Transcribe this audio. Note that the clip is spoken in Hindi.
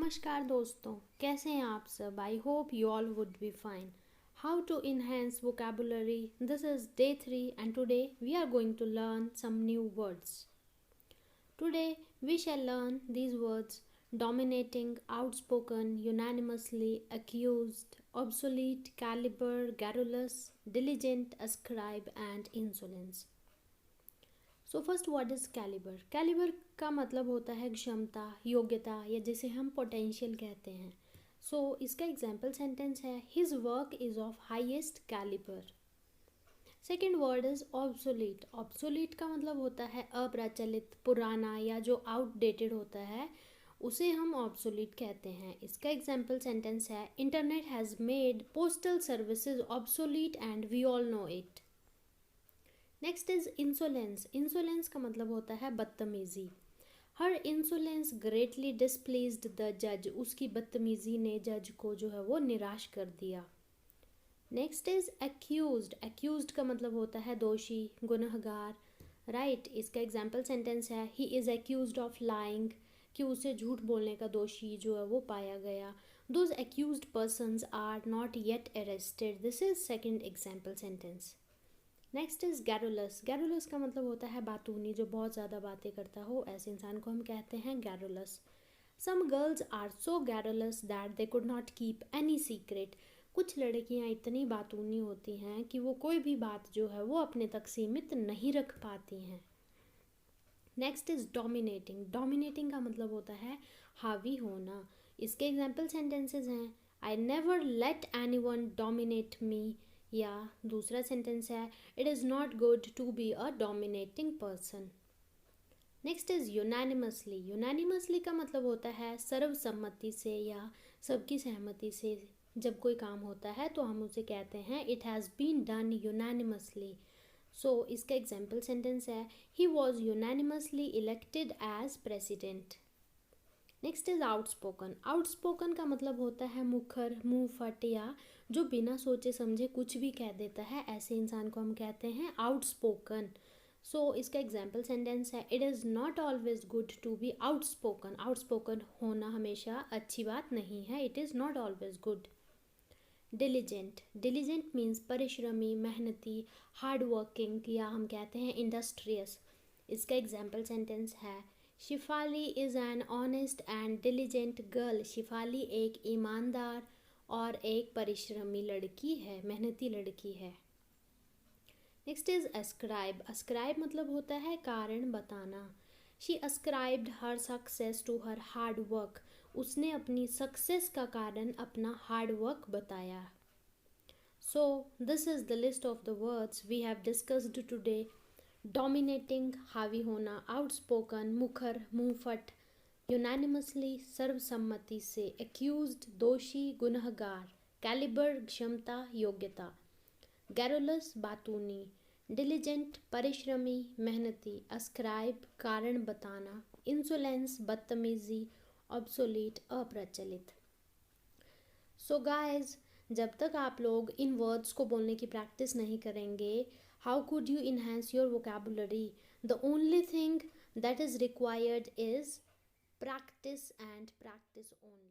नमस्कार दोस्तों, कैसे हैं आप सब। I hope you all would be fine. How to enhance vocabulary. This is day 3 and today we are going to learn some new words. Today we shall learn these words: dominating, outspoken, unanimously, accused, obsolete, caliber, garrulous, diligent, ascribe and insolence. So first what is calibre. Calibre का मतलब होता है क्षमता, योग्यता या जिसे हम पोटेंशियल कहते हैं. सो इसका एग्जाम्पल सेंटेंस है his work is of highest calibre. Second word is obsolete. Obsolete का मतलब होता है अप्रचलित, पुराना या जो आउटडेटेड होता है उसे हम ऑब्सोलीट कहते हैं. इसका एग्जाम्पल सेंटेंस है internet has made postal services obsolete and we all know it. Next is insolence. Insolence का मतलब होता है बदतमीजी. Her insolence greatly displeased the जज. उसकी बदतमीजी ने जज को जो है वो निराश कर दिया. Next is accused. एक्यूज्ड का मतलब होता है दोषी, गुनहगार. राइट. इसका एग्जाम्पल सेंटेंस है he is accused of lying, कि उसे झूठ बोलने का दोषी जो है वो पाया गया. Those accused persons are not yet arrested. This is second example sentence. Next is garrulous. Garrulous का मतलब होता है बातूनी, जो बहुत ज़्यादा बातें करता हो, ऐसे इंसान को हम कहते हैं garrulous. Some girls are so garrulous that they could not keep any secret. कुछ लड़कियां इतनी बातूनी होती हैं कि वो कोई भी बात जो है वो अपने तक सीमित नहीं रख पाती हैं. Next is dominating. डोमिनेटिंग का मतलब होता है हावी होना. इसके एग्जाम्पल सेंटेंसेज हैं I never let anyone dominate me, या दूसरा सेंटेंस है it is not good to be a dominating person. Next is unanimously. Unanimously का मतलब होता है सर्वसम्मति से या सबकी सहमति से. जब कोई काम होता है तो हम उसे कहते हैं it has been done unanimously. So इसका एग्जाम्पल सेंटेंस है he was unanimously elected as president. Next is outspoken. Outspoken का मतलब होता है मुखर, मुंह फट, या जो बिना सोचे समझे कुछ भी कह देता है, ऐसे इंसान को हम कहते हैं आउटस्पोकन. सो इसका एग्जाम्पल सेंटेंस है it is not always good to be outspoken. Outspoken होना हमेशा अच्छी बात नहीं है. It is not always good. Diligent. Diligent means परिश्रमी, मेहनती, हार्ड वर्किंग, या हम कहते हैं इंडस्ट्रियस. इसका एग्जाम्पल सेंटेंस है Shifali is an honest and diligent girl. Shifali एक ईमानदार और एक परिश्रमी लड़की है, मेहनती लड़की है. Next is ascribe. अस्क्राइब मतलब होता है कारण बताना. She ascribed her success to her hard work. उसने अपनी सक्सेस का कारण अपना हार्ड वर्क बताया. So this is the list of the words we have discussed today. Dominating हावी होना, आउटस्पोकन मुखर, मुंहफट, यूनानिमसली सर्वसम्मति से, एक्यूज्ड दोषी, गुनहगार, कैलिबर क्षमता, योग्यता, गैरुलस बातूनी, डिलीजेंट परिश्रमी, मेहनती, अस्क्राइब कारण बताना, इंसोलेंस बदतमीजी, ऑब्सोलीट अप्रचलित. सो गाइज, जब तक आप लोग इन वर्ड्स को बोलने की प्रैक्टिस नहीं करेंगे, how could you enhance your vocabulary? The only thing that is required is practice and practice only.